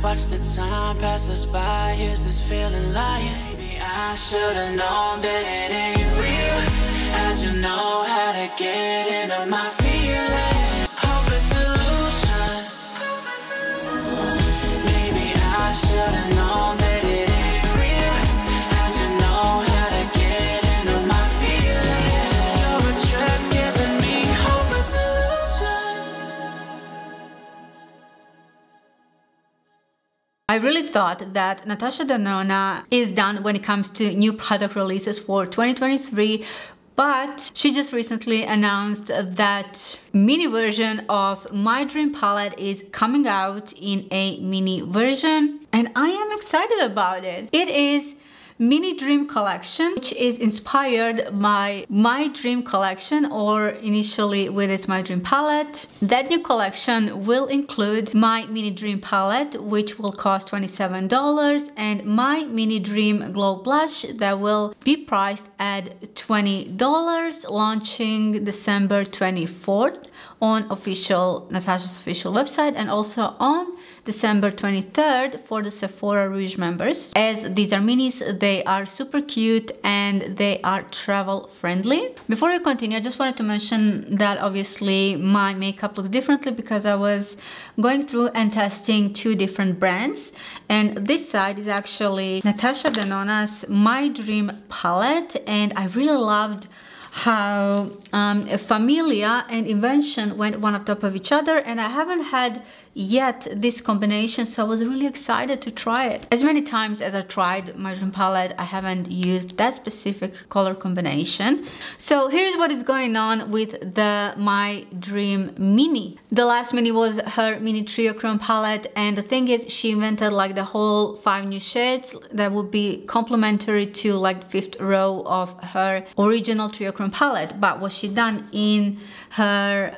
Watch the time pass us by. Here's this feeling like, maybe I should've known that it ain't real. How'd you know how to get into my feelings? Hopeless illusion. Maybe I should've known that it ain't real. How'd you know how to get into my feelings? You're a trap giving me hopeless illusion. I really thought that Natasha Denona is done when it comes to new product releases for 2023, but she just recently announced that mini version of My Dream palette is coming out in a mini version, and I am excited about it. It is Mini Dream Collection, which is inspired by My Dream Collection, or initially with its My Dream palette. That new collection will include my Mini Dream palette, which will cost $27, and my Mini Dream Glow Blush that will be priced at $20, launching December 24th on Natasha's official website, and also on December 23rd for the Sephora Rouge members. As these are minis, they are super cute and they are travel friendly. Before we continue, I just wanted to mention that obviously my makeup looks differently because I was going through and testing two different brands, and this side is actually Natasha Denona's My Dream palette, and I really loved how Familia and Invention went one on top of each other, and I haven't had yet this combination, so I was really excited to try it. As many times as I tried My Dream palette, I haven't used that specific color combination. So here's what is going on with the My Dream mini. The last mini was her mini Triochrome palette, and the thing is, she invented like the whole 5 new shades that would be complementary to like the 5th row of her original Triochrome palette. But what she done in her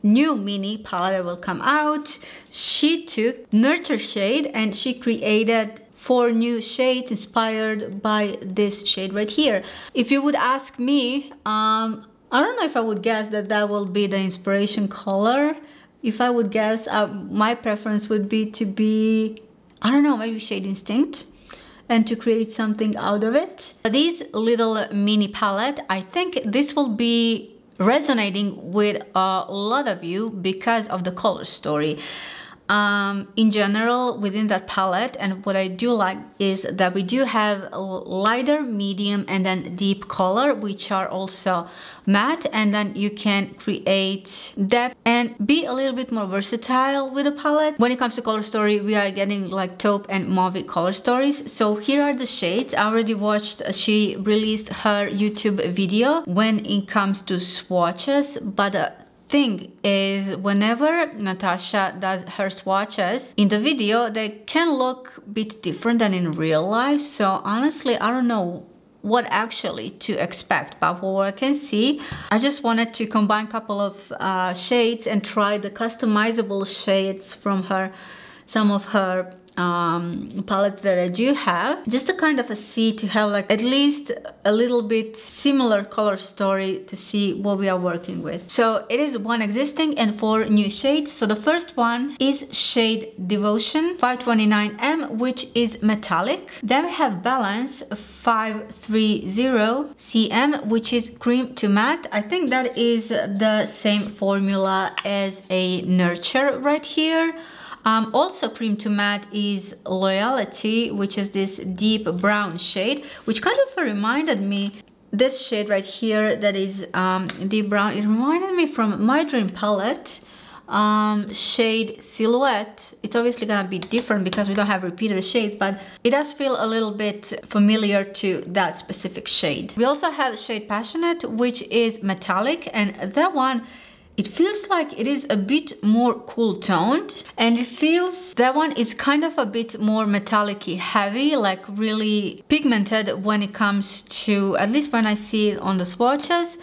new mini palette that will come out, she took Nurture shade and she created 4 new shades inspired by this shade right here. If you would ask me, I don't know if I would guess that that will be the inspiration color. If I would guess, my preference would be to be, I don't know, maybe Shade Instinct, and to create something out of it. This little mini palette, I think this will be resonating with a lot of you because of the color story. In general, within that palette, and what I do like is that we do have a lighter, medium, and then deep color, which are also matte, and then you can create depth and be a little bit more versatile with the palette. When it comes to color story, we are getting like taupe and mauve color stories. So here are the shades. I already watched, she released her YouTube video when it comes to swatches, but thing is, whenever Natasha does her swatches in the video, they can look a bit different than in real life. So honestly, I don't know what actually to expect, but what I can see, I just wanted to combine a couple of shades and try the customizable shades from some of her palettes that I do have, just to kind of see, to have like at least a little bit similar color story to see what we are working with. So it is 1 existing and 4 new shades. So the first one is shade Devotion 529M, which is metallic. Then we have Balance 530 CM, which is cream to matte. I think that is the same formula as a Nurture right here. Also cream to matte is Loyalty, which is this deep brown shade, which kind of reminded me, this shade right here that is deep brown, it reminded me from My Dream palette, shade Silhouette. It's obviously gonna be different because we don't have repeated shades, but it does feel a little bit familiar to that specific shade. We also have shade Passionate, which is metallic, and that one, it feels like it is a bit more cool toned, and it feels that one is kind of a bit more metallic-y heavy, like really pigmented when it comes to, at least when I see it on the swatches.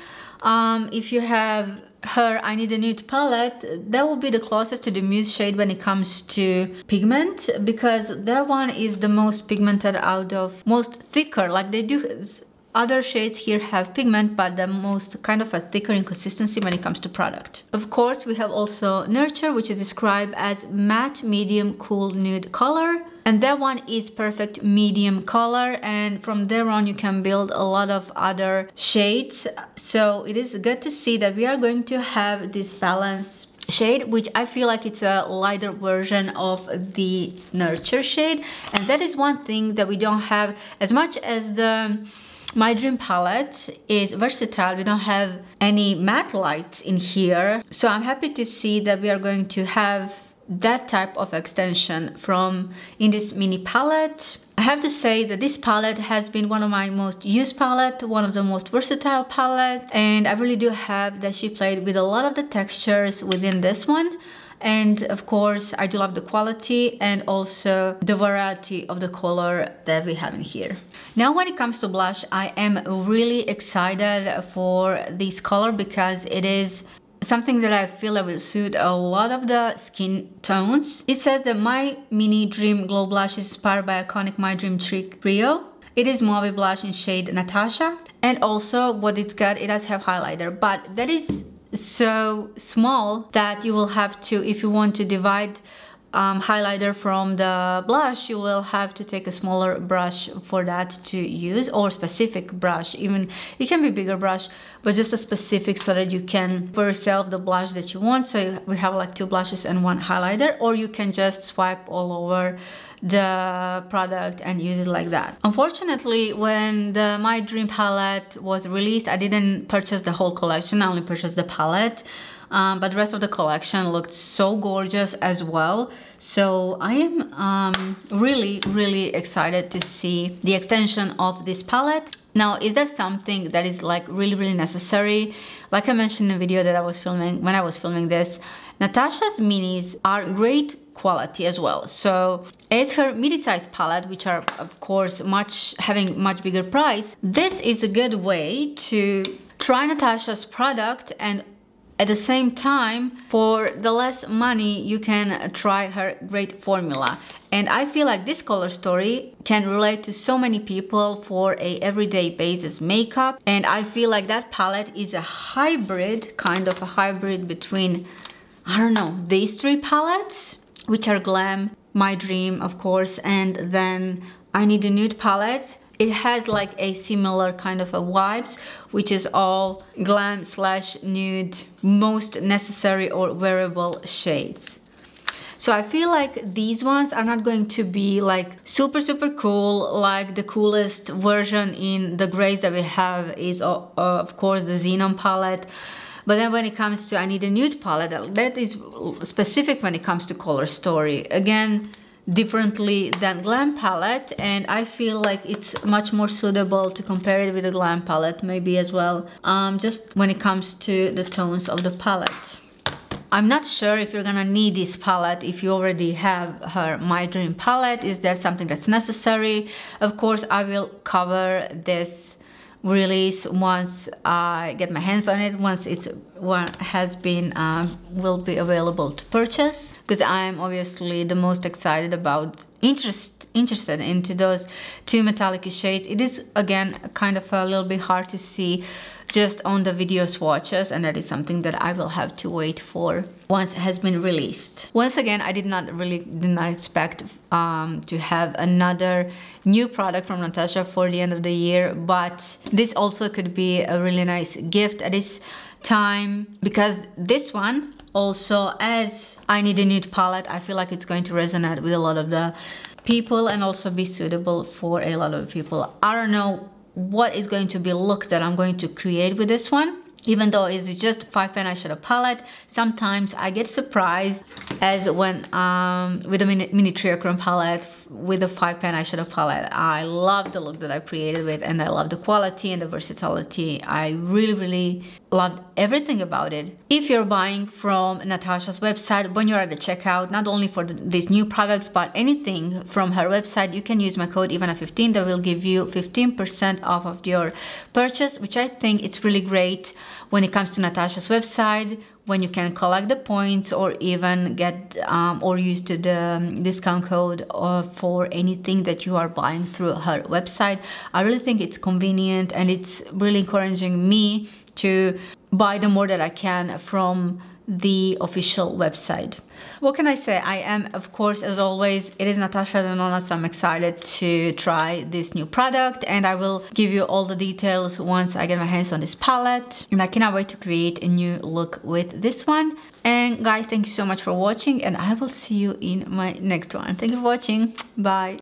If you have her I Need a Nude palette, that will be the closest to the Muse shade when it comes to pigment, because that one is the most pigmented out of, most thicker, like they do other shades here have pigment, but the most kind of a thicker in consistency when it comes to product. Of course, we have also Nurture, which is described as matte medium cool nude color. And that one is perfect medium color, and from there on you can build a lot of other shades. So it is good to see that we are going to have this balance shade, which I feel like it's a lighter version of the Nurture shade. And that is one thing that we don't have as much as the My Dream palette is versatile. We don't have any matte lights in here. So I'm happy to see that we are going to have that type of extension from in this mini palette. I have to say that this palette has been one of my most used palette, one of the most versatile palettes, and I really do have that she played with a lot of the textures within this one. And of course, I do love the quality and also the variety of the color that we have in here. Now, when it comes to blush, I am really excited for this color because it is something that I feel that will suit a lot of the skin tones. It says that My Mini Dream Glow Blush is inspired by iconic My Dream Trio. It is mauve blush in shade Natasha. And also what it's got, it does have highlighter, but that is so small that you will have to, if you want to divide highlighter from the blush, you will have to take a smaller brush for that to use, or specific brush. Even it can be bigger brush, but just a specific so that you can for yourself the blush that you want. So we have like 2 blushes and 1 highlighter, or you can just swipe all over the product and use it like that. Unfortunately, when the My Dream palette was released, I didn't purchase the whole collection. I only purchased the palette. But the rest of the collection looked so gorgeous as well. So I am really excited to see the extension of this palette. Now, is that something that is like really necessary? Like I mentioned in the video that I was filming, when I was filming this, Natasha's minis are great quality as well. So as her midi-sized palette, which are of course having much bigger price, this is a good way to try Natasha's product, and at the same time, for the less money, you can try her great formula. And I feel like this color story can relate to so many people for a everyday basis makeup. And I feel like that palette is a hybrid, kind of a hybrid between, I don't know, these 3 palettes, which are Glam, My Dream, of course, and then I Need a Nude palette. It has like a similar kind of a vibes, which is all glam / nude, most necessary or wearable shades. So I feel like these ones are not going to be like super cool. Like the coolest version in the grays that we have is of course the Xenon palette. But then when it comes to I Need a Nude palette, that is specific when it comes to color story. Again, differently than Glam palette, and I feel like it's much more suitable to compare it with the Glam palette maybe as well, just when it comes to the tones of the palette. I'm not sure if you're gonna need this palette if you already have her My Dream palette. Is that something that's necessary? Of course, I will cover this release once I get my hands on it, once it's will be available to purchase, because I'm obviously the most excited about interested into those 2 metallic shades. It is again kind of a little bit hard to see just on the video swatches, and that is something that I will have to wait for once it has been released. Once again, I did not expect to have another new product from Natasha for the end of the year, but this also could be a really nice gift at this time, because this one also, as I Need a Nude palette, I feel like it's going to resonate with a lot of the people and also be suitable for a lot of people. I don't know what is going to be a look that I'm going to create with this one. Even though it's just 5-pan eyeshadow palette, sometimes I get surprised, as when with a mini triochrome palette, with a 5-pan eyeshadow palette. I love the look that I created with, and I love the quality and the versatility. I really loved everything about it. If you're buying from Natasha's website, when you're at the checkout, not only for these new products, but anything from her website, you can use my code Ivana15 that will give you 15% off of your purchase, which I think it's really great when it comes to Natasha's website, when you can collect the points or even get or use the discount code for anything that you are buying through her website. I really think it's convenient, and it's really encouraging me to buy the more that I can from the official website. What can I say? I am, of course, as always, it is Natasha Denona, so I'm excited to try this new product, and I will give you all the details once I get my hands on this palette, and I cannot wait to create a new look with this one. And guys, thank you so much for watching, and I will see you in my next one. Thank you for watching. Bye.